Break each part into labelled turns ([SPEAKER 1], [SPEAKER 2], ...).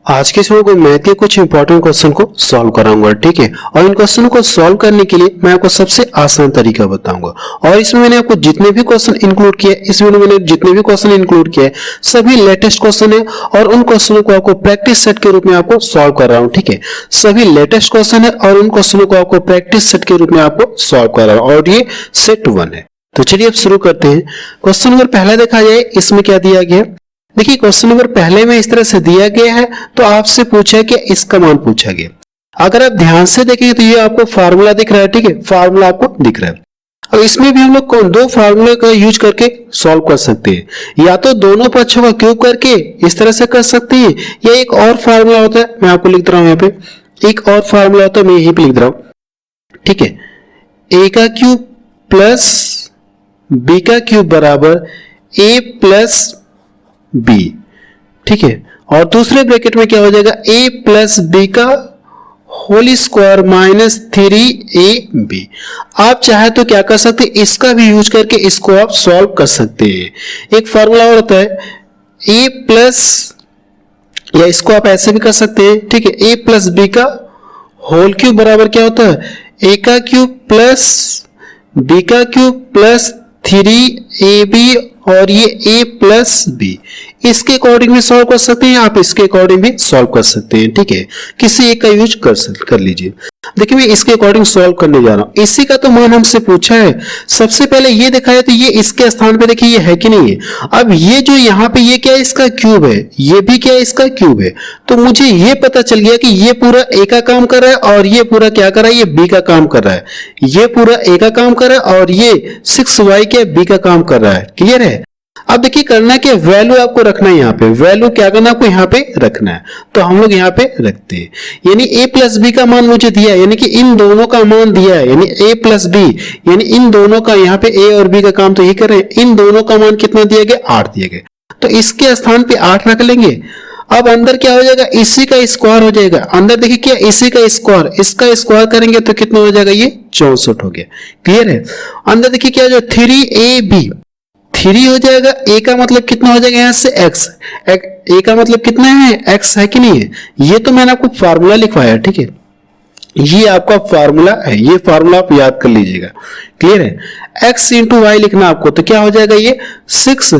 [SPEAKER 1] आज के समय को मैथ के कुछ इंपॉर्टेंट क्वेश्चन को सॉल्व कराऊंगा, ठीक है। और इन क्वेश्चन को सॉल्व करने के लिए मैं आपको सबसे आसान तरीका बताऊंगा। और इसमें मैंने आपको जितने भी क्वेश्चन इंक्लूड किए, इस वीडियो में मैंने जितने भी क्वेश्चन इंक्लूड किए सभी लेटेस्ट क्वेश्चन है और उन क्वेश्चनों को आपको प्रैक्टिस सेट के रूप में आपको सॉल्व कर रहा हूँ, ठीक है। सभी लेटेस्ट क्वेश्चन है और उन क्वेश्चनों को आपको प्रैक्टिस सेट के रूप में आपको सॉल्व कर रहा हूँ और ये सेट 1 है। तो चलिए अब शुरू करते हैं। क्वेश्चन नंबर पहला देखा जाए, इसमें क्या दिया गया। देखिए क्वेश्चन नंबर पहले में इस तरह से दिया गया है, तो आपसे पूछा है कि इसका मान पूछा गया। अगर आप ध्यान से देखेंगे तो ये आपको फार्मूला दिख रहा है, ठीक है, फार्मूला आपको दिख रहा है। अब इसमें भी हम लोग दो फार्मूले का यूज करके सॉल्व कर सकते हैं। या तो दोनों पक्षों का क्यूब करके इस तरह से कर सकते हैं, या एक और फार्मूला होता है, मैं आपको लिख रहा हूं यहाँ पे, एक और फार्मूला होता है, मैं यहीं पे लिख रहा हूं, ठीक है। ए का क्यूब प्लस बी का क्यूब बराबर ए प्लस बी, ठीक है। और दूसरे ब्रैकेट में क्या हो जाएगा, ए प्लस बी का होल स्क्वायर माइनस 3ab। आप चाहे तो क्या कर सकते हैं, इसका भी यूज करके इसको आप सॉल्व कर सकते हैं। एक फार्मूला और होता है ए प्लस, या इसको आप ऐसे भी कर सकते हैं, ठीक है, ए प्लस बी का होल क्यूब बराबर क्या होता है, ए का क्यूब प्लस बी का क्यूब प्लस 3ab और ये a प्लस बी। इसके अकॉर्डिंग भी सॉल्व कर सकते हैं, आप इसके अकॉर्डिंग भी सॉल्व कर सकते हैं, ठीक है। किसी एक का यूज कर लीजिए। देखिए मैं इसके अकॉर्डिंग सॉल्व करने जा रहा हूं। इसी का तो मान हमसे पूछा है। सबसे पहले ये देखा है तो ये इसके स्थान पे देखिए ये है कि नहीं है। अब ये जो यहाँ पे ये क्या है, इसका क्यूब है, ये भी क्या है, इसका क्यूब है। तो मुझे ये पता चल गया कि ये पूरा a का काम कर रहा है और ये पूरा क्या कर रहा है, ये b का काम कर रहा है। ये पूरा a का काम कर रहा है और ये 6y के b का काम कर रहा है। क्लियर है। अब देखिए करना है कि वैल्यू आपको रखना है, यहाँ पे वैल्यू क्या करना है आपको यहाँ पे रखना है। तो हम लोग यहाँ पे रखते हैं, यानी a प्लस बी का मान मुझे दिया है, यानी कि इन दोनों का मान दिया है, यानी a प्लस बी, यानी इन दोनों का, यहाँ पे a और b का काम तो यही कर रहे हैं। इन दोनों का मान कितना दिया गया, 8 दिया गया। तो इसके स्थान पे 8 रख लेंगे। अब अंदर क्या हो जाएगा, इसी का स्क्वायर हो जाएगा। अंदर देखिए क्या, इसी का स्क्वायर, इसका स्क्वायर करेंगे तो कितना हो जाएगा, ये 64 हो गया। क्लियर है। अंदर देखिए क्या जो 3ab 3 हो जाएगा, a का मतलब कितना हो जाएगा, यहां से x, a का मतलब कितना है, x है कि नहीं है। ये तो मैंने आपको फार्मूला लिखवाया, ठीक है, ये आपका फार्मूला है, ये फार्मूला आप याद कर लीजिएगा। क्लियर है। x इंटू वाई लिखना आपको, तो क्या हो जाएगा, ये 6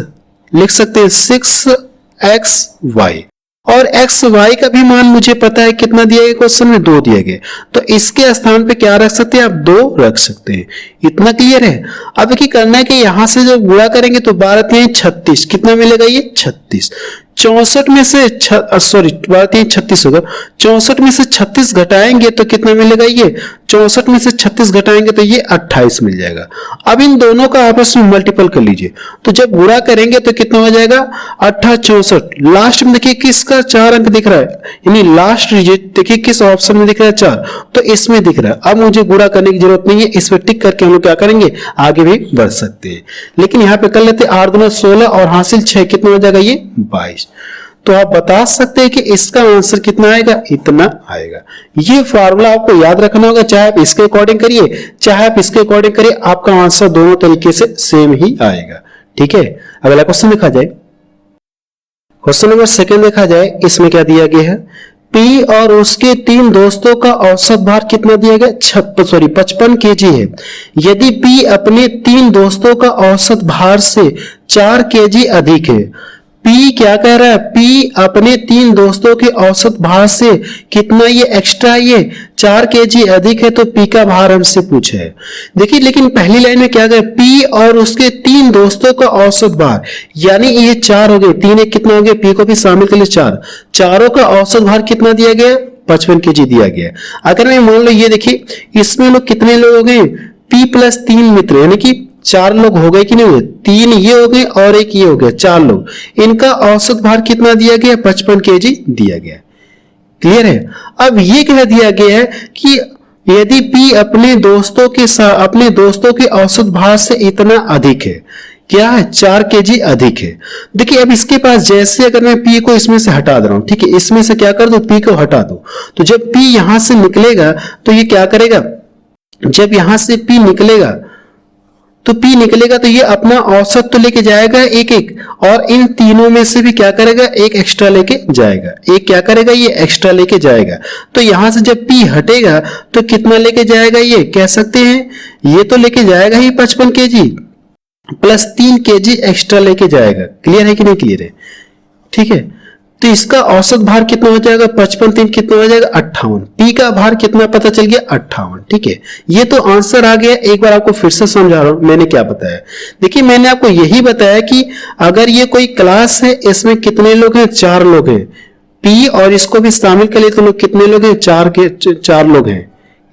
[SPEAKER 1] लिख सकते हैं, 6xy। और एक्स वाई का भी मान मुझे पता है, कितना दिया गया क्वेश्चन में, 2 दिए गए। तो इसके स्थान पे क्या रख सकते हैं आप, 2 रख सकते हैं। इतना क्लियर है। अब देखिए करना है कि यहां से जब गुणा करेंगे तो 12 3 36, कितना मिलेगा, ये 36। 64 में से 36 होगा, 64 में से 36 घटाएंगे तो कितना मिलेगा, ये 64 में से 36 घटाएंगे तो ये 28 मिल जाएगा। अब इन दोनों का आपस में मल्टीपल कर लीजिए, तो जब गुणा करेंगे तो कितना हो जाएगा, 8 64। लास्ट में देखिए किसका 4 अंक दिख रहा है, यानी लास्ट डिजिट देखिए किस ऑप्शन में दिख रहा है, 4, तो इसमें दिख रहा है। अब मुझे गुणा करने की जरूरत नहीं है, इस पर टिक करके हम लोग क्या करेंगे, आगे भी बढ़ सकते हैं। लेकिन यहाँ पे कर लेते 8 दूना 16 और हासिल 6, कितना हो जाएगा, ये 22। तो आप बता सकते हैं कि इसका आंसर कितना आएगा, इतना आएगा। ये फार्मूला आपको याद रखना होगा, चाहे आप इसके अकॉर्डिंग करिए चाहे आप इसके अकॉर्डिंग करिए, आपका आंसर दोनों तरीके से सेम ही आएगा। ठीक है। अगला क्वेश्चन देखा जाए, क्वेश्चन नंबर 2 देखा जाए, इसमें क्या दिया गया है, P और उसके 3 दोस्तों का औसत भार कितना दिया गया, 55 kg है। यदि P अपने 3 दोस्तों का औसत भार से 4 kg अधिक है। P क्या कह रहा है, P अपने 3 दोस्तों के औसत भार से कितना ये एक्स्ट्रा, ये 4 kg अधिक है, तो P का भार हमसे पूछा है। देखिए लेकिन पहली लाइन में क्या गया, P और उसके 3 दोस्तों का औसत भार, यानी ये 4 हो गए, 3 एक कितना हो गया, P को भी शामिल कर ले 4, चारों का औसत भार कितना दिया गया, 55 kg दिया गया। अगर मैं मान लो ये देखिए, इसमें लोग कितने लोग हो गए, P प्लस 3 मित्र, यानी कि 4 लोग हो गए कि नहीं हुए, 3 ये हो गए और 1 ये हो गया, 4 लोग। इनका औसत भार कितना दिया गया, 55 kg दिया गया। क्लियर है। अब ये कह दिया गया है कि यदि P अपने दोस्तों के औसत भार से इतना अधिक है, क्या है, 4 kg अधिक है। देखिए अब इसके पास जैसे अगर मैं P को इसमें से हटा दे रहा हूं, ठीक है, इसमें से क्या कर दो, P को हटा दो, तो जब P यहां से निकलेगा तो ये क्या करेगा, जब यहां से P निकलेगा तो P निकलेगा तो ये अपना औसत तो लेके जाएगा एक एक, और इन तीनों में से भी क्या करेगा, एक एक्स्ट्रा लेके जाएगा, एक क्या करेगा, ये एक्स्ट्रा लेके जाएगा। तो यहां से जब P हटेगा तो कितना लेके जाएगा, ये कह सकते हैं ये तो लेके जाएगा ही 55 kg प्लस 3 kg एक्स्ट्रा लेके जाएगा। क्लियर है कि नहीं क्लियर है? ठीक है, तो इसका औसत भार कितना हो जाएगा, 55 3 कितना हो जाएगा, 58। P का भार कितना पता चल गया, 58। ठीक है, ये तो आंसर आ गया। एक बार आपको फिर से समझा रहा हूं मैंने क्या बताया। देखिए मैंने आपको यही बताया कि अगर ये कोई क्लास है, इसमें कितने लोग हैं, 4 लोग हैं। P और इसको भी शामिल कर लिए तो लोग कितने लोग हैं, 4 लोग हैं।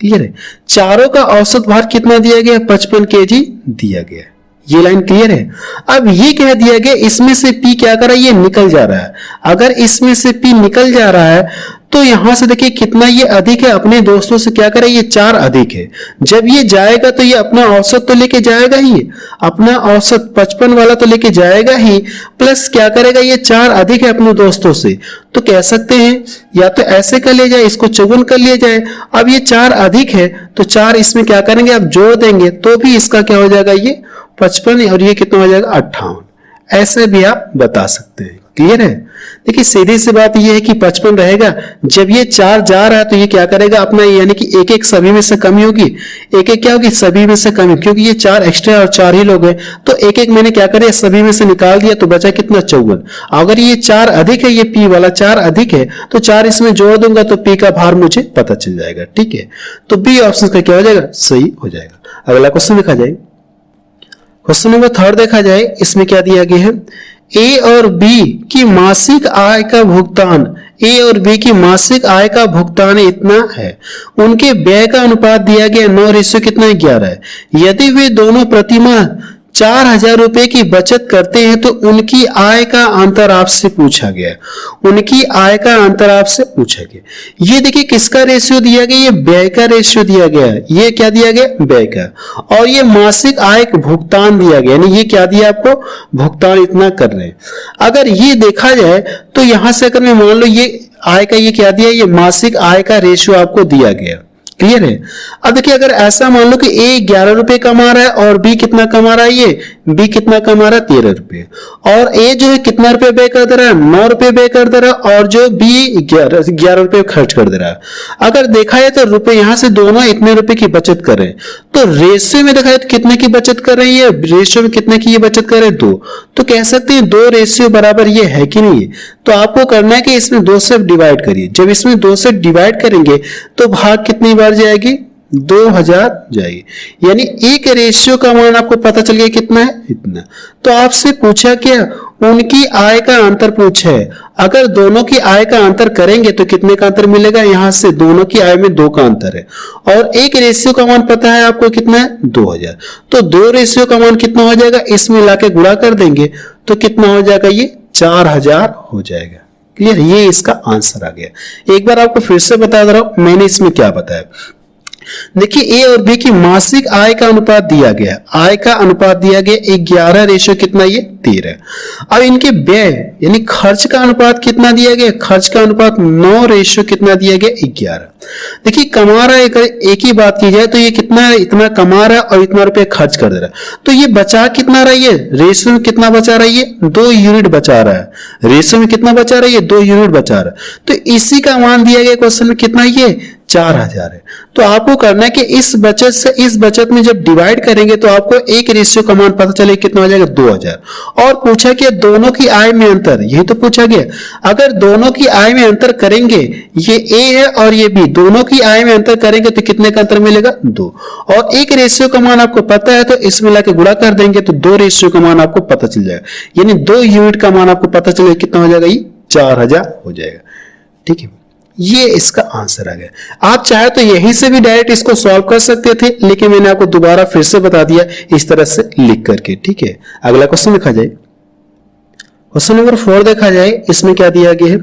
[SPEAKER 1] क्लियर है, चारों का औसत भार कितना दिया गया, 55 kg दिया गया। ये लाइन क्लियर है? अब ये कह दिया गया इसमें से P क्या कर रहा है, ये निकल जा रहा है। अगर इसमें से P निकल जा रहा है तो यहां से देखिए कितना ये अधिक है, अपने दोस्तों से क्या करे, ये 4 अधिक है। जब ये जाएगा तो ये अपना औसत तो लेके जाएगा ही, अपना औसत 55 वाला तो लेके जाएगा ही, प्लस क्या करेगा, ये 4 अधिक है अपने दोस्तों से। तो कह सकते हैं या तो ऐसे कर लिया जाए, इसको चौगुन कर लिया जाए। अब ये 4 अधिक है तो 4 इसमें क्या करेंगे, अब जोड़ देंगे तो भी इसका क्या हो जाएगा, ये 55, और ये कितना हो जाएगा, 58। ऐसे भी आप बता सकते हैं। क्लियर है? देखिए सीधी सी बात यह है कि 55 रहेगा, जब ये 4 जा रहा है तो ये क्या करेगा अपना, यानी कि एक एक सभी में से कमी होगी, एक एक क्या होगी, सभी में से कमी, क्योंकि ये 4 एक्स्ट्रा और 4 ही लोग हैं तो एक एक मैंने क्या करे, सभी में से निकाल दिया तो बचा कितना, 54। अगर ये 4 अधिक है, ये P वाला 4 अधिक है तो 4 इसमें जोड़ दूंगा तो P का भार मुझे पता चल जाएगा। ठीक है, तो B ऑप्शन का क्या हो जाएगा, सही हो जाएगा। अगला क्वेश्चन देखा जाए, क्वेश्चन नंबर 3 देखा जाए। इसमें क्या दिया गया है, ए और बी की मासिक आय का भुगतान, ए और बी की मासिक आय का भुगतान इतना है, उनके व्यय का अनुपात दिया गया 9 कितना, 11 है। यदि वे दोनों प्रतिमाह 4000 रुपए की बचत करते हैं तो उनकी आय का अंतर आपसे पूछा गया, उनकी आय का अंतर आपसे पूछा गया। ये देखिए किसका रेशियो दिया गया, ये व्यय का रेशियो दिया गया है। ये क्या दिया गया, व्यय का, और ये मासिक आय का भुगतान दिया गया, यानी ये क्या दिया आपको, भुगतान इतना कर रहे हैं। अगर ये देखा जाए तो यहां से अगर मैं मान लो ये आय का ये क्या दिया, ये मासिक आय का रेशियो आपको दिया गया। क्लियर है? अब देखिए अगर ऐसा मान लो कि ए 11 रुपए कमा रहा है और बी कितना कमा रहा है, ये बी कितना कमा रहा है, 13 रुपए, और ए जो है कितना रुपए व्यय कर दे रहा है, 9 रुपए व्यय कर दे रहा है, और जो बी 11 रुपए खर्च कर दे रहा है। अगर देखा जाए तो रुपए यहां से दोनों इतने रुपए की बचत कर रहे हैं, तो रेशियो में देखा जाए तो कितने की बचत कर रही है, रेशियो में कितने की ये बचत कर रहे हैं, 2। तो कह सकते हैं 2 रेशियो बराबर ये है कि नहीं है। तो आपको करना है कि इसमें 2 से डिवाइड करिए। जब इसमें 2 से डिवाइड करेंगे तो भाग कितनी बार जाएगी, 2000 जाएगी, यानी एक रेशियो का मान आपको पता चल गया कितना है, इतना। तो आपसे पूछा क्या, उनकी आय का अंतर पूछा है। अगर दोनों की आय का अंतर करेंगे तो कितने का अंतर मिलेगा, यहां से दोनों की आय में 2 का अंतर है, और एक रेशियो का मान पता है आपको कितना है, 2000। तो 2 रेशियो का मान कितना हो जाएगा, इसमें लाके गुणा कर देंगे तो कितना हो जाएगा, ये 4000 हो जाएगा। क्लियर? ये इसका आंसर आ गया। एक बार आपको फिर से बता दे रहा हूं मैंने इसमें क्या बताया। देखिए ए और बी की मासिक आय का अनुपात दिया गया, आय का अनुपात दिया गया 11 रेशियो कितना, ये 13। अब इनके व्यय यानी खर्च का अनुपात कितना दिया गया, खर्च का अनुपात 9 रेशियो कितना दिया गया, 11। देखिए कमा रहा है, एक ही बात की जाए तो ये कितना है, इतना कमा रहा है और इतना रुपए खर्च कर दे रहा है। तो ये बचा कितना रहा है, रेशियो में कितना बचा रहा है, ये 2 यूनिट बचा रहा है। रेशियो में कितना बचा रहा है, ये 2 यूनिट बचा रहा है। तो इसी का मान दिया गया क्वेश्चन में कितना, ये 4000 है। तो आपको करना है कि इस बचत से इस बचत में जब डिवाइड करेंगे तो आपको एक रेशियो का मान पता चले कितना हो जाएगा, 2000। और पूछा कि दोनों की आय में अंतर, यही तो पूछा गया। अगर दोनों की आय में अंतर करेंगे, ये ए है और ये बी, दोनों की आय में अंतर करेंगे तो कितने का अंतर मिलेगा, 2। और एक रेशियो का मान आपको पता है तो इसमें लाके गुणा कर देंगे तो 2 रेशियो का मान आपको पता चल जाएगा, यानी 2 यूनिट का मान आपको पता चलेगा कितना हो जाएगा, ये 4000 हो जाएगा। ठीक है, ये इसका आंसर आ गया। आप चाहे तो यहीं से भी डायरेक्ट इसको सॉल्व कर सकते थे, लेकिन मैंने आपको दोबारा फिर से बता दिया इस तरह से लिख करके। ठीक है, अगला क्वेश्चन देखा जाए, क्वेश्चन नंबर 4 देखा जाए। इसमें क्या दिया गया है,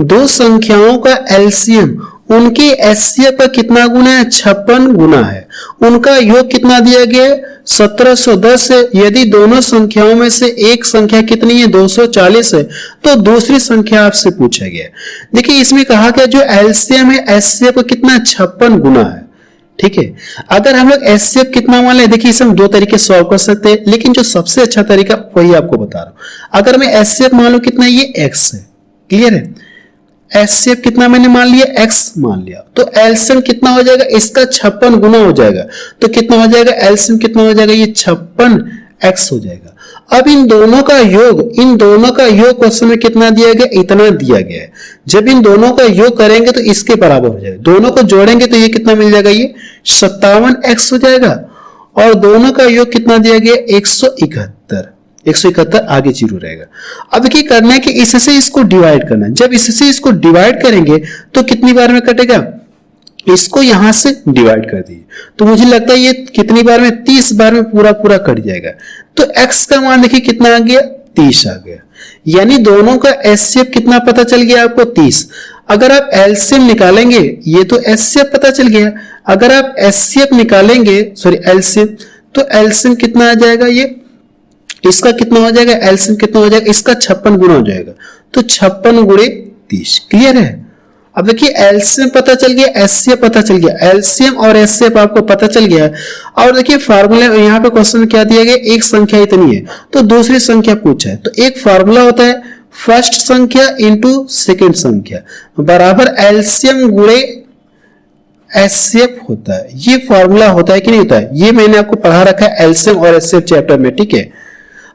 [SPEAKER 1] 2 संख्याओं का एलसीएम उनके एचसीएफ का कितना गुना है, 56 गुना है। उनका योग कितना दिया गया है, 1710 है। यदि दोनों संख्याओं में से एक संख्या कितनी है, 240 है, तो दूसरी संख्या आपसे पूछा गया। देखिए इसमें कहा गया जो एलसीएम है एचसीएफ का कितना, 56 गुना है। ठीक है। अगर हम लोग एचसीएफ कितना मान ले, देखिए इसे हम दो तरीके से सॉल्व कर सकते हैं, लेकिन जो सबसे अच्छा तरीका वही आपको बता रहा हूं। अगर मैं एचसीएफ मान लूं कितना, ये x है, क्लियर है। एचसीएफ कितना मैंने मान लिया, x मान लिया, तो एलसीएम कितना हो जाएगा, इसका 56 गुना हो जाएगा। तो कितना हो जाएगा, एलसीएम कितना हो जाएगा, ये 56x हो जाएगा। अब इन दोनों का योग क्वेश्चन में कितना दिया गया, इतना दिया गया है। जब इन दोनों का योग करेंगे तो इसके बराबर हो जाएगा, दोनों को जोड़ेंगे तो ये कितना मिल जाएगा, ये 57x हो जाएगा। और दोनों का योग कितना दिया गया, 171 आगे जीरो रहेगा। अब देखिए करना है कि इससे इसको डिवाइड करना है। जब इससे इसको डिवाइड करेंगे तो कितनी बार में कटेगा, इसको यहां से डिवाइड कर दिए तो मुझे लगता है ये कितनी बार में, 30 बार में पूरा पूरा कट जाएगा। तो x का मान देखिए कितना आ गया, 30 आ गया। यानी दोनों का एचसीएफ कितना पता चल गया आपको, 30। अगर आप एलसीएम निकालेंगे, ये तो एचसीएफ पता चल गया। अगर आप एचसीएफ निकालेंगे, सॉरी एलसीएम, तो एलसीएम कितना आ जाएगा, ये इसका कितना हो जाएगा, एलसीएम कितना हो जाएगा, इसका 56 गुना हो जाएगा। तो 56 गुणे 30, क्लियर है। अब देखिए एलसीएम पता चल गया, एचसीएफ पता चल गया, एलसीएम और एचसीएफ आपको पता चल गया। और देखिए फार्मूला यहाँ पे क्वेश्चन में क्या दिया गया, एक संख्या इतनी है तो दूसरी संख्या पूछा है। तो एक फार्मूला होता है फर्स्ट संख्या इंटू सेकेंड संख्या बराबर एलसीएम गुणे एचसीएफ होता है। ये फार्मूला होता है कि नहीं होता है, ये मैंने आपको पढ़ा रखा है एलसीएम और एचसीएफ चैप्टर में, ठीक है।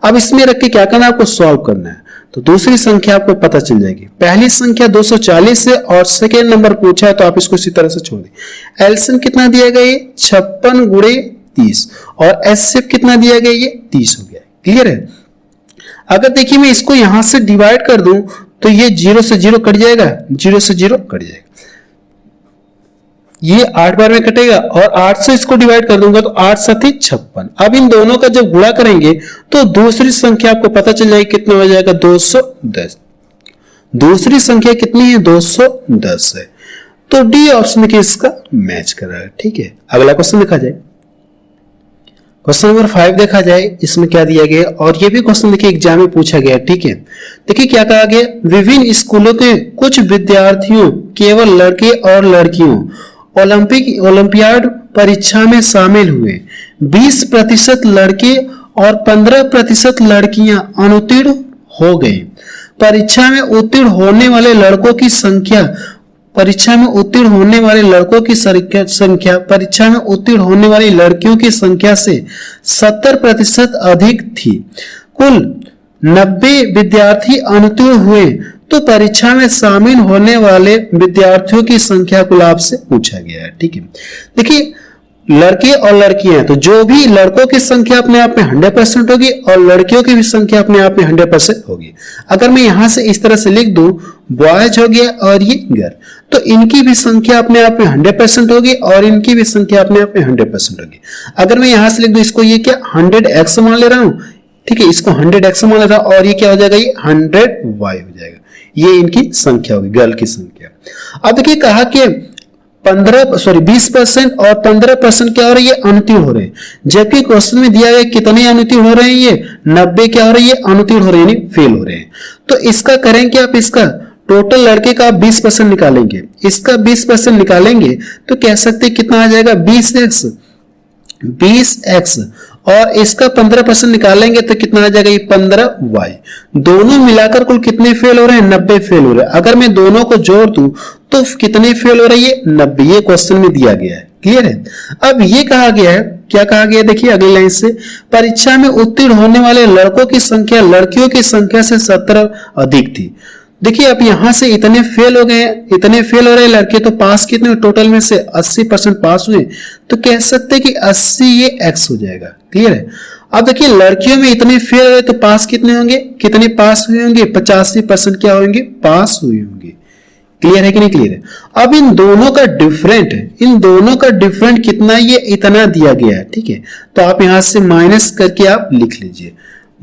[SPEAKER 1] अब इसमें रख के क्या करना है, आपको सॉल्व करना है। तो दूसरी संख्या आपको पता चल जाएगी। पहली संख्या 240 है और सेकेंड नंबर पूछा है तो आप इसको इसी तरह से छोड़ दें। एलसीएम कितना दिया गया, ये 56 गुणे 30 और एचसीएफ कितना दिया गया, ये 30 हो गया, क्लियर है। अगर देखिए मैं इसको यहां से डिवाइड कर दूं तो ये 0 से 0 कट जाएगा, 0 से 0 कट जाएगा, ये 8 बार में कटेगा। और 8 से इसको डिवाइड कर दूंगा तो 8 7 56। अब इन दोनों का जब गुणा करेंगे तो दूसरी संख्या आपको पता चल जाएगी कितना हो जाएगा, 210। दूसरी संख्या कितनी है, 210 है। तो डी ऑप्शन के इसका मैच कर रहा है, ठीक है। अगला क्वेश्चन देखा जाए, क्वेश्चन नंबर 5 देखा जाए, इसमें क्या दिया गया। और ये भी क्वेश्चन देखिए एग्जाम में पूछा गया, ठीक है। देखिए क्या कहा गया, विभिन्न स्कूलों के कुछ विद्यार्थियों, केवल लड़के और लड़कियों ओलंपियाड परीक्षा में शामिल हुए। 20% लड़के और 15% लड़कियां अनुत्तीर्ण हो गए। परीक्षा में उत्तीर्ण होने वाले लड़कों की संख्या परीक्षा में उत्तीर्ण होने वाले लड़कों की संख्या परीक्षा में उत्तीर्ण होने वाली लड़कियों की संख्या से 70% अधिक थी। कुल 90 विद्यार्थी अनुत्तीर्ण हुए तो परीक्षा में शामिल होने वाले विद्यार्थियों की संख्या को आपसे पूछा गया है, ठीक है। देखिए लड़के और लड़कियां, तो जो भी लड़कों की संख्या अपने आप में 100% होगी और लड़कियों की भी संख्या अपने आप में 100% होगी। अगर मैं यहां से इस तरह से लिख दूं, बॉयज हो गया और ये गर्ल, तो इनकी भी संख्या अपने आप में 100% होगी और इनकी भी संख्या अपने आप में 100% होगी। अगर मैं यहां से लिख दूं इसको, ये क्या 100x मान ले रहा हूं, ठीक है, इसको 100x मान ले रहा हूं और ये क्या हो जाएगा, ये 100y हो जाएगा। ये इनकी संख्या होगी, गर्ल की संख्या। अब देखिए कहा कि 20% और 15% क्या हो रही है, अनुत्तीर्ण हो रहे हैं। जबकि क्वेश्चन में दिया गया कितने अनुत्तीर्ण हो रहे हैं, ये 90 क्या हो रही है, अनुत्तीर्ण हो रहे हैं, यानी फेल हो रहे हैं। तो इसका करेंगे आप, इसका टोटल लड़के का 20% निकालेंगे, इसका 20% निकालेंगे तो कह सकते कितना आ जाएगा, 20x और इसका 15% निकालेंगे तो कितना आ जाएगा, ये 15y। दोनों मिलाकर कुल कितने फेल हो रहे हैं, 90 फेल हो रहे हैं। अगर मैं दोनों को जोड़ दूं तो कितने फेल हो रही है, 90। ये क्वेश्चन में दिया गया है, क्लियर है। अब ये कहा गया है, क्या कहा गया है, देखिए अगली लाइन से, परीक्षा में उत्तीर्ण होने वाले लड़कों की संख्या लड़कियों की संख्या से 70 अधिक थी। देखिए अब यहां से इतने फेल हो गए, इतने फेल हो रहे लड़के, तो पास कितने टोटल में से 80% पास हुए, तो कह सकते हैं कि 80 ये x हो जाएगा, क्लियर है। अब देखिए लड़कियों में इतने फेल हो रहे तो पास कितने होंगे, कितने पास हुए होंगे, 85% क्या होंगे, पास हुए होंगे। क्लियर है कि नहीं, क्लियर है। अब इन दोनों का डिफरेंट कितना, ये इतना दिया गया है, ठीक है। तो आप यहां से माइनस करके आप लिख लीजिए,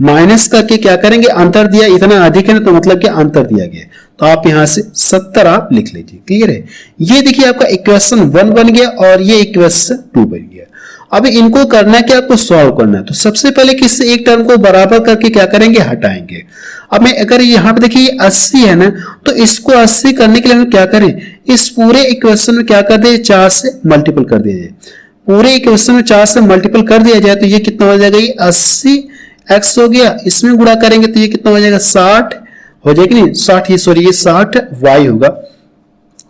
[SPEAKER 1] माइनस करके क्या करेंगे, अंतर दिया, इतना अधिक है ना, तो मतलब कि अंतर दिया गया, तो आप यहां से 70 आप लिख लीजिए, क्लियर है। ये देखिए आपका इक्वेशन 1 बन गया और ये इक्वेशन 2 बन गया। अभी इनको करना है कि आपको सॉल्व करना है। तो सबसे पहले किससे एक टर्म को बराबर करके क्या करेंगे, हटाएंगे। अब मैं अगर यहाँ पे देखिए 80 है ना, तो इसको 80 करने के लिए हम क्या करें, इस पूरे इक्वेशन में क्या कर दे, 4 से मल्टीपल कर दिया जाए। पूरे इक्वेशन में 4 से मल्टीपल कर दिया जाए तो ये कितना हो जाएगा, ये 80 x हो गया। इसमें गुणा करेंगे तो ये कितना हो जाएगा, 60 हो जाएगा, नहीं 60, ये सॉरी ये 60 y होगा,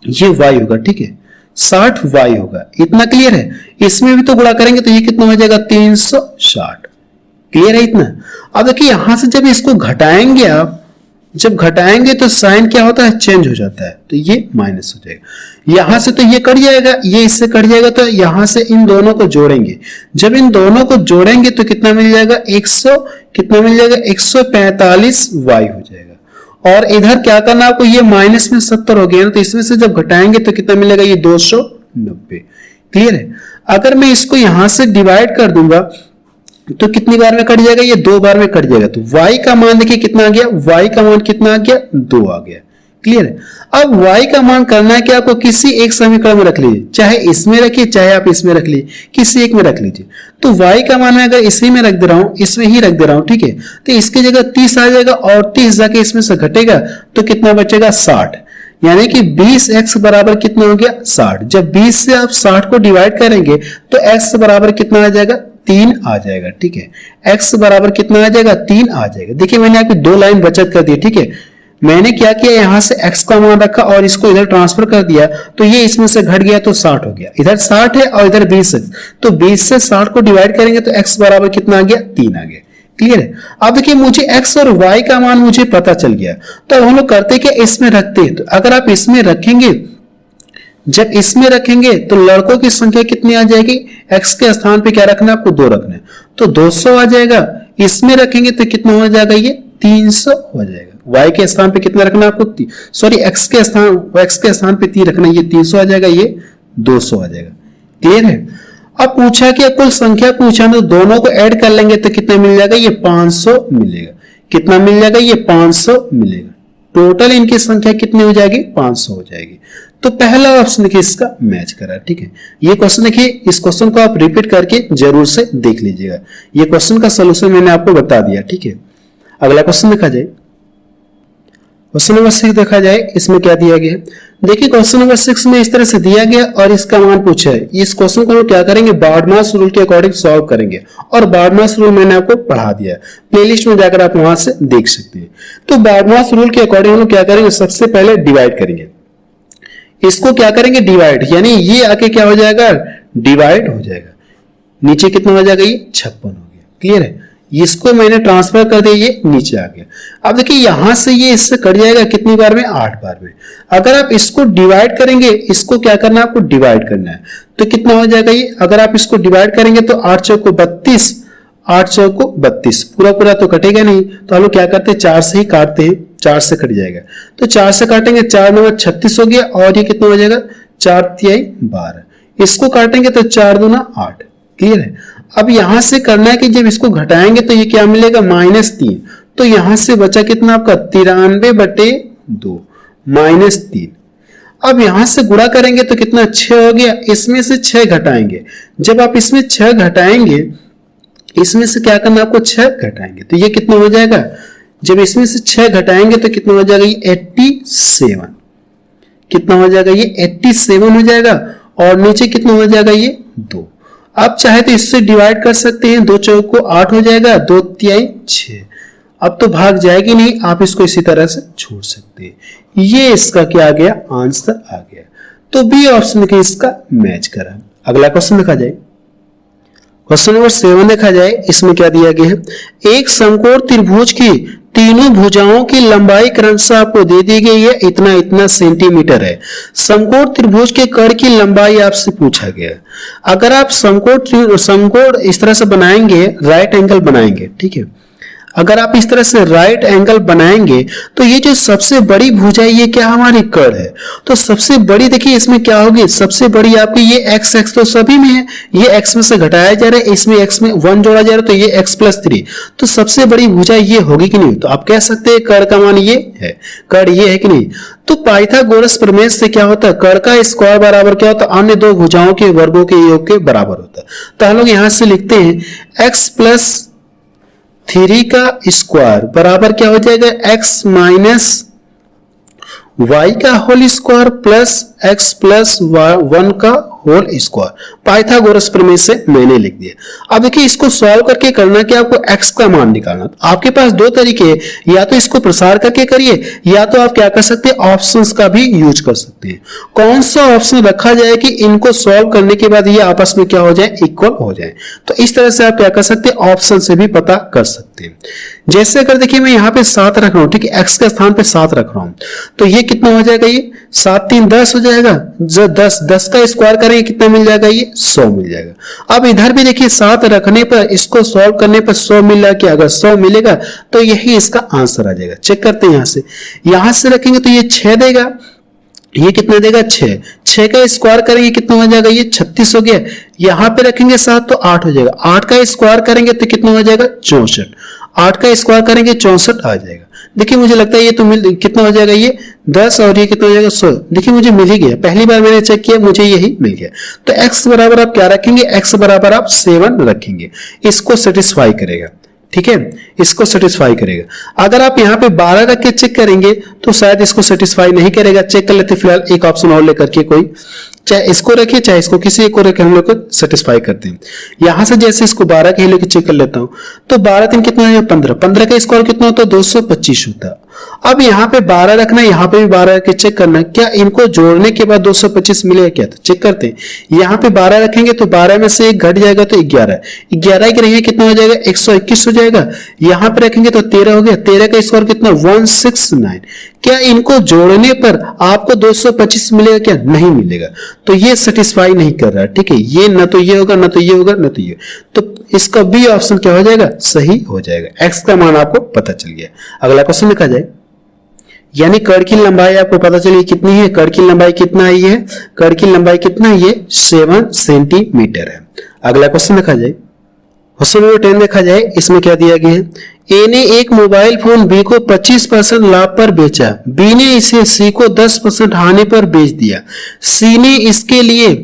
[SPEAKER 1] ये y होगा, ठीक है 60 y होगा। इतना क्लियर है। इसमें भी तो गुणा करेंगे तो ये कितना हो जाएगा, 360। क्लियर है इतना। अब देखिए यहां से जब इसको घटाएंगे आप, जब घटाएंगे तो साइन क्या होता है, चेंज हो जाता है, तो ये माइनस हो जाएगा। यहां से तो ये कट जाएगा, ये इससे कट जाएगा, तो यहां से इन दोनों को जोड़ेंगे। जब इन दोनों को जोड़ेंगे तो कितना मिल जाएगा, 100 कितना मिल जाएगा, 145 y हो जाएगा। और इधर क्या करना आपको, ये माइनस में 70 हो गया ना, तो इसमें से जब घटाएंगे तो कितना मिलेगा, ये 290। क्लियर है। अगर मैं इसको यहां से डिवाइड कर दूंगा तो कितनी बार में कट जाएगा, ये 2 बार में कट जाएगा। तो y का मान देखिए कितना आ गया, y का मान कितना आ गया, 2 आ गया। क्लियर है। अब y का मान करना है कि आपको किसी एक समीकरण में रख लीजिए, चाहे इसमें रखिए चाहे आप इसमें रख लीजिए, किसी एक में रख लीजिए। तो y का मान मैं अगर इसी में रख दे रहा हूं, इसमें ही रख दे रहा हूं, ठीक है, तो इसकी जगह 30 आ जाएगा और 30 जाके इसमें से घटेगा तो कितना बचेगा, 60। यानी कि 20x बराबर कितना हो गया, 60। जब 20 से आप 60 को डिवाइड करेंगे तो x बराबर कितना आ जाएगा, 3 आ जाएगा। ठीक है, x बराबर कितना आ जाएगा, 3 आ जाएगा। देखिए मैंने आपकी 2 लाइन बचत कर दी। ठीक है, मैंने क्या किया, यहां से x का मान रखा और इसको इधर ट्रांसफर कर दिया, तो ये इसमें से घट गया तो 60 हो गया। इधर 60 है और इधर 20 है, तो 20 से 60 को डिवाइड करेंगे तो x बराबर कितना आ गया, 3 आ गया। क्लियर है। अब देखिए मुझे x और y का मान मुझे पता चल गया, तो हम लोग करते क्या, इसमें रखते हैं। तो अगर आप इसमें रखेंगे, जब इसमें रखेंगे तो लड़कों की संख्या कितनी आ जाएगी, x के स्थान पे क्या रखना है आपको, 2 रखना है, तो 200 आ जाएगा। इसमें रखेंगे तो कितना हो जाएगा, ये 300 हो जाएगा। y के स्थान पे कितना रखना है आपको, सॉरी x के स्थान पे 3 रखना है, ये 300 आ जाएगा, ये 200 आ जाएगा। क्लियर है। अब पूछा कि कुल संख्या पूछा, तो दोनों को ऐड कर लेंगे तो कितना मिल जाएगा, ये 500 मिलेगा। कितना मिल जाएगा, ये 500 मिलेगा। टोटल इनकी संख्या कितनी हो जाएगी, 500 हो जाएगी। तो पहला ऑप्शन देखिए इसका मैच करा। ठीक है, ये क्वेश्चन देखिए, इस क्वेश्चन को आप रिपीट करके जरूर से देख लीजिएगा। ये क्वेश्चन का सोल्यूशन मैंने आपको बता दिया। ठीक है, अगला क्वेश्चन देखा जाए। क्वेश्चन नंबर 6 देखा जाए, इसमें क्या दिया गया है। देखिए क्वेश्चन नंबर 6 में इस तरह से दिया गया और इसका मान पूछा है। इस क्वेश्चन को हम क्या करेंगे, बार्डमास रूल के अकॉर्डिंग सॉल्व करेंगे, और बार्डमास रूल मैंने आपको पढ़ा दिया है, प्लेलिस्ट में जाकर आप वहां से देख सकते हैं। तो बार्डमास रूल के अकॉर्डिंग हम क्या करेंगे, सबसे पहले डिवाइड करेंगे। इसको क्या करेंगे, डिवाइड, यानी ये आके क्या हो जाएगा, डिवाइड हो जाएगा। नीचे कितना हो जाएगा, ये 56 हो गया। क्लियर है। इसको मैंने ट्रांसफर कर दिया, ये नीचे आ गया। अब देखिए यहां से ये इससे कट जाएगा कितनी बार में, 8 बार में। अगर आप इसको डिवाइड करेंगे, इसको क्या करना है आपको, डिवाइड करना है, तो कितना हो जाएगा ये, अगर आप इसको डिवाइड करेंगे तो 8 चौको 32, 8 चौको 32, पूरा पूरा तो कटेगा नहीं, तो हम लोग क्या करते हैं, 4 से ही काटते हैं, 4 से कट जाएगा। तो 4 से काटेंगे, 4 9 36 हो गया, और ये कितना हो जाएगा, 4 तिहाई 12। इसको काटेंगे तो 4 दूना 8। क्लियर है। अब यहां से करना है कि जब इसको घटाएंगे तो ये क्या मिलेगा, -3। तो यहां से बचा कितना आपका, 93/2 -3। अब यहां से गुणा करेंगे तो कितना, 6 हो गया। इसमें से 6 घटाएंगे, जब आप इसमें 6 घटाएंगे, इसमें से क्या करना आपको, 6 घटाएंगे, तो ये कितना हो जाएगा, जब इसमें से 6 घटाएंगे तो कितना हो जाएगा, ये 87। कितना हो जाएगा, ये 87 हो जाएगा। और नीचे कितना हो जाएगा, ये 2। आप चाहे तो इससे डिवाइड कर सकते हैं, 2 चौको 8 हो जाएगा, 2 तिहाई 6। अब तो भाग जाएगी नहीं, आप इसको इसी तरह से छोड़ सकते हैं। ये इसका क्या आ गया, आंसर आ गया। तो बी ऑप्शन के इसका मैच करा। अगला क्वेश्चन देखा जाए। क्वेश्चन नंबर 7 देखा जाए, इसमें क्या दिया गया है। एक समकोण त्रिभुज की तीनों भुजाओं की लंबाई क्रमशः आपको दे दी गई है, इतना इतना सेंटीमीटर है। समकोण त्रिभुज के कर्ण की लंबाई आपसे पूछा गया। अगर आप समकोण इस तरह से बनाएंगे, राइट एंगल बनाएंगे, ठीक है। अगर आप इस तरह से राइट एंगल बनाएंगे तो ये जो सबसे बड़ी भुजा है ये क्या हमारी कर्ण है। तो सबसे बड़ी देखिए इसमें क्या होगी, सबसे बड़ी आपकी ये एक्स एक्स तो सभी में है, ये एक्स में से घटाया जा रहा है, इसमें एक्स में 1 जोड़ा जा रहा है तो ये एक्स प्लस 3, तो सबसे बड़ी भुजा ये होगी कि नहीं। तो आप कह सकते हैं कर्ण का मान ये है, कर्ण ये है कि नहीं। तो पाइथागोरस प्रमेय से क्या होता है, कर्ण का स्क्वायर बराबर क्या होता है, अन्य दो भुजाओं के वर्गों के योग के बराबर होता है। तो हम लोग यहां से लिखते हैं एक्स प्लस 3 का स्क्वायर बराबर क्या हो जाएगा, एक्स माइनस वाई का whole square plus x plus 1 का होल स्क्वायर। पाइथागोरस प्रमेय से मैंने लिख दिया। अब देखिए इसको सॉल्व करके करना क्या, आपको x का मान निकालना। तो आपके पास दो तरीके हैं, या तो इसको प्रसार करके करिए या तो आप क्या कर सकते हैं, ऑप्शंस का भी यूज कर सकते हैं। कौन सा ऑप्शन रखा जाए कि इनको सॉल्व करने के बाद ये आपस में क्या हो जाए, इक्वल हो जाए। तो इस तरह से आप क्या कर सकते हैं, ऑप्शन से भी पता कर सकते हैं। जैसे अगर देखिए मैं यहाँ पे 7 रख रहा हूं, ठीक है, x के स्थान पे 7 रख रहा हूं, तो ये कितना हो जाएगा, ये 7 3 10 हो जाएगा। जो 10 का स्क्वायर करेंगे कितना मिल जाएगा, ये 100 मिल जाएगा। अब इधर भी देखिए 7 रखने पर, इसको सॉल्व करने पर 100 मिल रहा है, अगर 100 मिलेगा तो यही इसका आंसर आ जाएगा। चेक करते हैं, यहां से रखेंगे तो ये 6 देगा, ये कितना देगा 6 का स्क्वायर करेंगे कितना हो जाएगा, ये 36 हो गया। यहां पे रखेंगे 7 तो 8 हो जाएगा, 8 का स्क्वायर करेंगे तो कितना हो जाएगा 64, 8 का स्क्वायर करेंगे 64 आ जाएगा। देखिए मुझे लगता है ये तो कितना हो जाएगा, ये 10 और ये कितना हो जाएगा 100। देखिए मुझे मिल ही गया, पहली बार मैंने चेक किया मुझे यही मिल गया। तो x बराबर आप क्या रखेंगे, x बराबर आप 7 रखेंगे, इसको सेटिस्फाई करेगा, ठीक है, इसको सेटिस्फाई करेगा। अगर आप यहाँ पे 12 रख के चेक करेंगे तो शायद इसको सेटिस्फाई नहीं करेगा। चेक कर लेते फिलहाल एक ऑप्शन और लेकर के, कोई चाहे इसको रखिए चाहे इसको, किसी एक को रखे हम लोग को सेटिस्फाई करते हैं। यहां से जैसे इसको 12 के लेके चेक कर लेता हूं तो 12 3 कितना है 15, 15 का स्क्वायर कितना होता है 225 होता है। अब यहाँ पे 12 रखना है, यहाँ पे भी 12 रख के चेक करना है क्या इनको जोड़ने के बाद 225 मिलेगा क्या। तो चेक करते हैं, यहाँ पे 12 रखेंगे तो 12 में से एक घट जाएगा तो 11, 11 की रहिए कितना हो जाएगा 121 हो जाएगा। यहाँ पे रखेंगे तो 13 हो गया, 13 का स्क्वायर कितना 169। क्या इनको जोड़ने पर आपको 225 मिलेगा क्या, नहीं मिलेगा। तो ये सेटिस्फाई नहीं कर रहा, ठीक है, ये ना तो ये होगा ना तो ये होगा ना तो ये, तो इसका बी ऑप्शन क्या हो जाएगा, सही हो जाएगा। एक्स का मान आपको पता चल गया। अगला क्वेश्चन लिखा जाए, यानी कर्ण की लंबाई आपको पता चली कितनी है, कर्ण की लंबाई कितना आई है, कर्ण की लंबाई कितना है, ये 7 सेंटीमीटर है। अगला क्वेश्चन लिखा जाए, क्वेश्चन नंबर 10 देखा जाए, इसमें क्या दिया गया है, ए ने एक मोबाइल फोन बी को 25% लाभ पर बेचा, बी ने इसे सी को 10% हानि पर बेच दिया, सी ने इसके लिए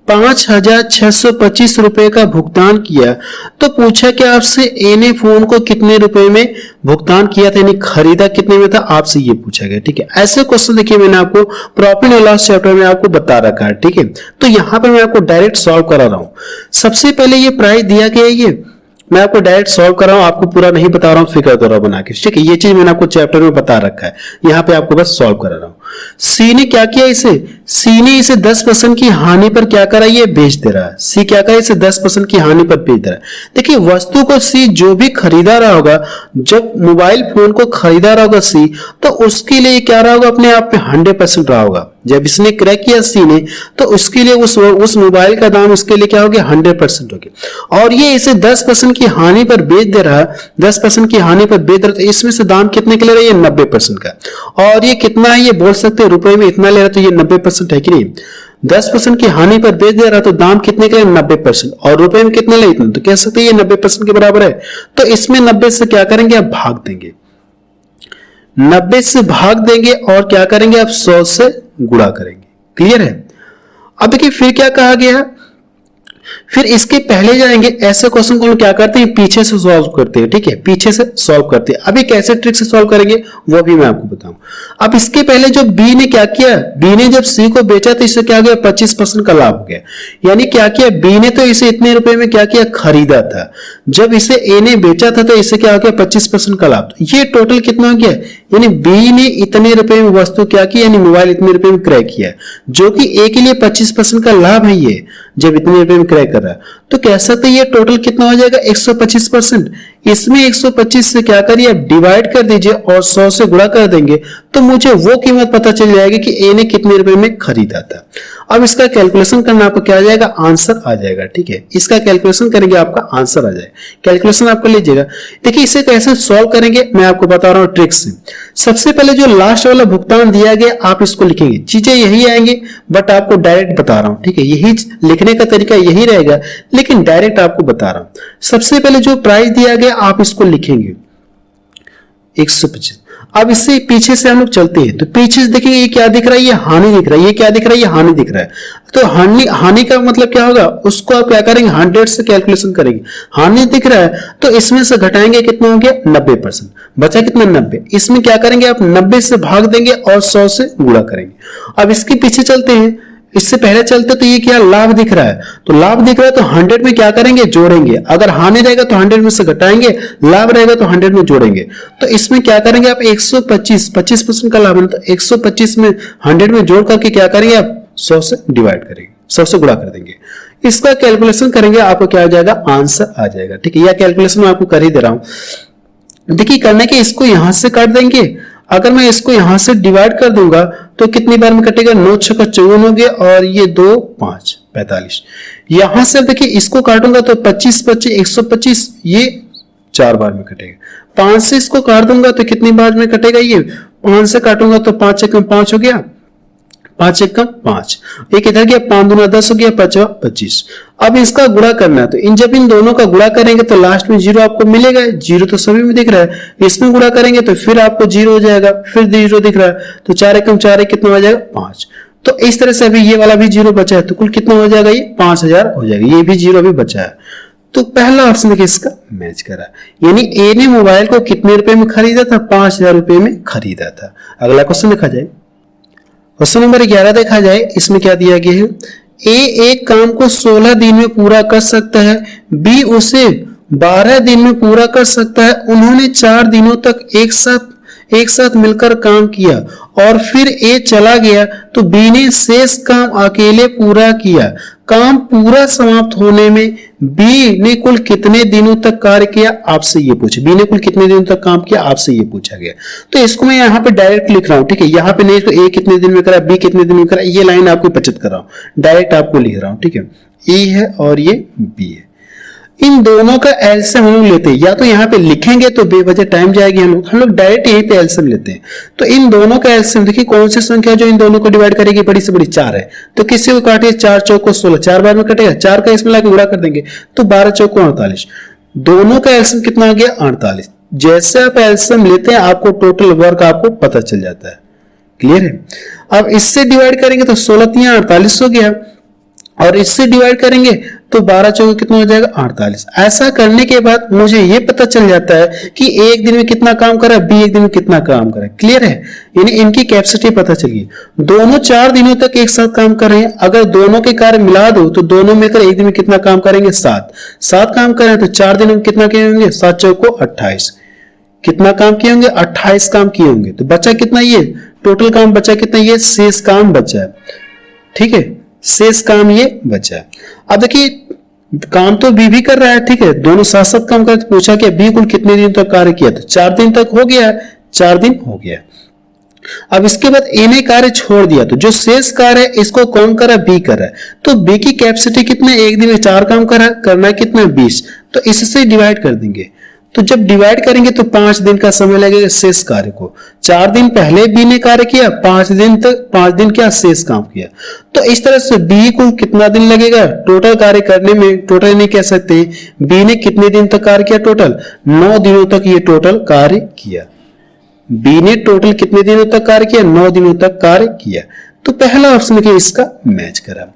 [SPEAKER 1] 5,625 रुपए का भुगतान किया। तो पूछा कि आपसे ए ने फोन को कितने रुपए में भुगतान किया था, यानी खरीदा कितने में था, आपसे ये पूछा गया, ठीक है। ऐसे क्वेश्चन देखिए मैंने आपको प्रॉफिट एंड लॉस चैप्टर में आपको बता रखा है, ठीक है। तो यहां पर मैं आपको डायरेक्ट सॉल्व करा रहा हूं। सबसे पहले ये प्राइस दिया गया है, ये मैं आपको डायरेक्ट सॉल्व कर रहा हूं, आपको पूरा नहीं बता रहा हूं फिगर द्वारा बना के, ठीक है। ये चीज मैंने आपको चैप्टर में बता रखा है, यहां पे आपको बस सॉल्व करा रहा हूं। सी ने क्या किया, इसे सी ने इसे 10% की हानि पर क्या करा, ये बेच दे रहा है। सी क्या करा, इसे 10% की हानि पर बेच दे रहा है। देखिए वस्तु को सी जो भी खरीदा रहा होगा, जब मोबाइल फोन को खरीदा रहा होगा सी, तो उसके लिए क्या रहा होगा, अपने आप में 100% रहा होगा। जब इसने क्रय किया सी ने, तो उसके लिए उस मोबाइल का दाम उसके लिए क्या हो गया 100% हो गया। और ये इसे 10% की हानि पर बेच दे रहा है, 10% की हानि पर बेच रहा है, तो इसमें से दाम कितने के ले रहा है, ये 90% का। और ये कितना है, ये बोल सकते हैं रुपए में इतना ले रहा है, तो ये 90% है कि नहीं। 10% की हानि पर बेच दे रहा तो दाम कितने के लिए 90%, और रुपए में कितने ले इतना, तो कह सकते हैं ये 90% के बराबर है। तो इसमें 90 से क्या करेंगे, आप भाग देंगे, 90 से भाग देंगे और क्या करेंगे, आप 100 से गुणा करेंगे। क्लियर है। अब देखिए फिर क्या कहा गया, फिर इसके पहले जाएंगे, ऐसे क्वेश्चन को हम क्या करते हैं, पीछे से सॉल्व करते हैं, ठीक है, पीछे से सॉल्व करते हैं। अभी कैसे ट्रिक से सॉल्व करेंगे वो भी मैं आपको बताऊं। अब इसके पहले जो बी ने क्या किया, बी ने जब सी को बेचा तो इससे क्या गया 25% का लाभ हो गया। यानी क्या किया, बी ने तो इसे इतने रुपए में क्या किया, खरीदा था। जब इसे ए ने बेचा था तो इससे क्या हो गया 25% का लाभ। ये टोटल कितना हो गया, यानी बी ने इतने रुपए में वस्तु क्या की, यानी मोबाइल इतने रुपए में क्रय किया, जो कि ए के लिए 25% का लाभ है। ये जब इतने रुपए में क्रय कर रहा है तो कह सकते ये टोटल कितना हो जाएगा 125%। इसमें 125 से क्या करिए आप डिवाइड कर दीजिए और 100 से गुणा कर देंगे तो मुझे वो कीमत पता चल जाएगी कि ए ने कितने रुपए में खरीदा था। अब इसका कैलकुलेशन करना आपको क्या आ जाएगा, आंसर आ जाएगा। ठीक है, इसका कैलकुलेशन करेंगे आपका आंसर आ जाएगा। कैलकुलेशन आप कर लीजिएगा। देखिए इसे कैसे सॉल्व करेंगे मैं आपको बता रहा हूं ट्रिक से। सबसे पहले जो लास्ट वाला भुगतान दिया गया आप इसको लिखेंगे, चीजें यही आएंगे बट आपको डायरेक्ट बता रहा हूं। ठीक है, यही लिखने का तरीका यही रहेगा लेकिन डायरेक्ट आपको बता रहा हूं। सबसे पहले जो प्राइस दिया गया आप इसको लिखेंगे 125। अब इससे पीछे से हम लोग चलते हैं तो पीछे से देखेंगे ये क्या दिख रहा है, ये हानि दिख रहा है। ये क्या दिख रहा है, ये हानि दिख रहा है। तो हानि का मतलब क्या होगा, उसको आप क्या करेंगे 100 से कैलकुलेशन करेंगे। हानि दिख रहा है तो इसमें से घटाएंगे, कितना हो गया 90%, बचा कितना 90। इसमें क्या करेंगे आप 90 से भाग देंगे और 100 से गुणा करेंगे। अब इसके पीछे चलते हैं, इससे पहले चलते तो ये क्या लाभ दिख रहा है, तो लाभ दिख रहा है तो 100 में क्या करेंगे जोड़ेंगे। अगर हानि रहेगा तो 100 में से घटाएंगे, लाभ रहेगा तो 100 में जोड़ेंगे। तो इसमें क्या करेंगे आप 125% का लाभ है तो 125 में 100 में जोड़ करके क्या करेंगे आप 100 से डिवाइड करेंगे, 100 से गुणा कर देंगे। इसका कैलकुलेशन करेंगे आपको क्या आ जाएगा, आंसर आ जाएगा। ठीक है, यह कैलकुलेशन मैं आपको कर ही दे रहा हूं। देखिए करने के इसको यहां से काट देंगे। अगर मैं इसको यहां से डिवाइड कर दूंगा तो कितनी बार में कटेगा, 9 6 54 हो गया और ये 2 5 45। यहां से देखिए इसको काटूंगा तो 25 25 125 ये 4 बार में कटेगा। 5 से इसको काट दूंगा तो कितनी बार में कटेगा, ये 5 से काटूंगा तो 5 एकम 5 हो गया, 5 एकम 5, एक इधर गया 5 दूना 10 हो गया, 5 25। अब इसका गुणा करना है तो जब इन दोनों का गुणा करेंगे तो लास्ट में जीरो आपको मिलेगा। जीरो तो सभी में दिख रहा है, इसमें गुणा करेंगे तो फिर आपको जीरो हो जाएगा, फिर जीरो दिख रहा है तो 4 एकम 4 कितना हो जाएगा 5। तो इस तरह से अभी ये वाला भी जीरो बचा है तो कुल कितना हो जाएगा, ये 5000 हो जाएगा। ये भी जीरो अभी बचा है तो पहला ऑप्शन देखिए इसका मैच करा, यानी ए ने मोबाइल को कितने रुपए में खरीदा था, 5000 रुपए में खरीदा था। अगला क्वेश्चन देखा जाए, क्वेश्चन नंबर 11 देखा जाए। इसमें क्या दिया गया है, ए एक काम को 16 दिन में पूरा कर सकता है, बी उसे 12 दिन में पूरा कर सकता है। उन्होंने 4 दिनों तक एक साथ मिलकर काम किया और फिर ए चला गया तो बी ने शेष काम अकेले पूरा किया। काम पूरा समाप्त होने में बी ने कुल कितने दिनों तक कार्य किया, आपसे ये पूछा। बी ने कुल कितने दिनों तक काम किया, आपसे ये पूछा गया। तो इसको मैं यहाँ पे डायरेक्ट लिख रहा हूँ। ठीक है, यहाँ पे नहीं तो ए कितने दिन में करा, बी कितने दिन में करा, ये लाइन आपको बचत कर रहा हूँ, डायरेक्ट आपको लिख रहा हूँ। ठीक है, ए है और ये बी है। इन दोनों का एलसीएम हम लोग लेते हैं, या तो यहाँ पे लिखेंगे तो बेवजह टाइम जाएगी, हम लोग डायरेक्ट यहीं पे एलसीएम लेते हैं। तो इन दोनों का एलसीएम देखिए कौन सी संख्या जो इन दोनों को डिवाइड करेगी, बड़ी से बड़ी 4 है तो किसी को काटिए 4 चौको 16, 4 बार में कटेगा, 4 का इसमें लाके गुणा कर देंगे तो 12 चौको 48। दोनों का एलसीएम कितना आ गया 48। जैसे आप एलसीएम लेते हैं आपको टोटल वर्क आपको पता चल जाता है। क्लियर है, अब इससे डिवाइड करेंगे तो 16 3 48 हो गया और इससे डिवाइड करेंगे तो 12 चौके कितना हो जाएगा 48। ऐसा करने के बाद मुझे ये पता चल जाता है कि एक दिन में कितना काम करा, बी एक दिन में कितना काम करा। क्लियर है, यानी इनकी कैपेसिटी पता चली। दोनों 4 दिनों तक एक साथ काम कर रहे हैं, अगर दोनों के कार्य मिला दो तो दोनों मिलकर एक दिन में कितना काम करेंगे 7 काम करें तो 4 दिनों में कितना किए होंगे, 7 चौको 28। कितना काम किए होंगे 28 काम किए होंगे। तो बचा कितना, ये टोटल काम बचा कितना, ये शेष काम बचा है। ठीक है, शेष काम ये बचा है। अब देखिए काम तो बी भी कर रहा है, ठीक है, दोनों साथ साथ काम करते। पूछा कि बी कुल कितने दिन तक कार्य किया, तो 4 दिन तक हो गया, 4 दिन हो गया। अब इसके बाद ए ने कार्य छोड़ दिया तो जो शेष कार्य है इसको कौन कर रहा है, बी कर रहा है। तो बी की कैपेसिटी कितना, एक दिन में 4 काम करना कितना 20, तो इससे डिवाइड कर देंगे। तो जब डिवाइड करेंगे तो 5 दिन का समय लगेगा शेष कार्य को। 4 दिन पहले बी ने कार्य किया, 5 दिन क्या शेष काम किया। तो इस तरह से बी को कितना दिन लगेगा टोटल कार्य करने में, टोटल नहीं कह सकते, बी ने कितने दिन तक कार्य किया, टोटल 9 दिनों तक ये टोटल कार्य किया। बी ने टोटल कितने दिनों तक कार्य किया, 9 दिनों तक कार्य किया। तो पहला ऑप्शन इसका मैच करा।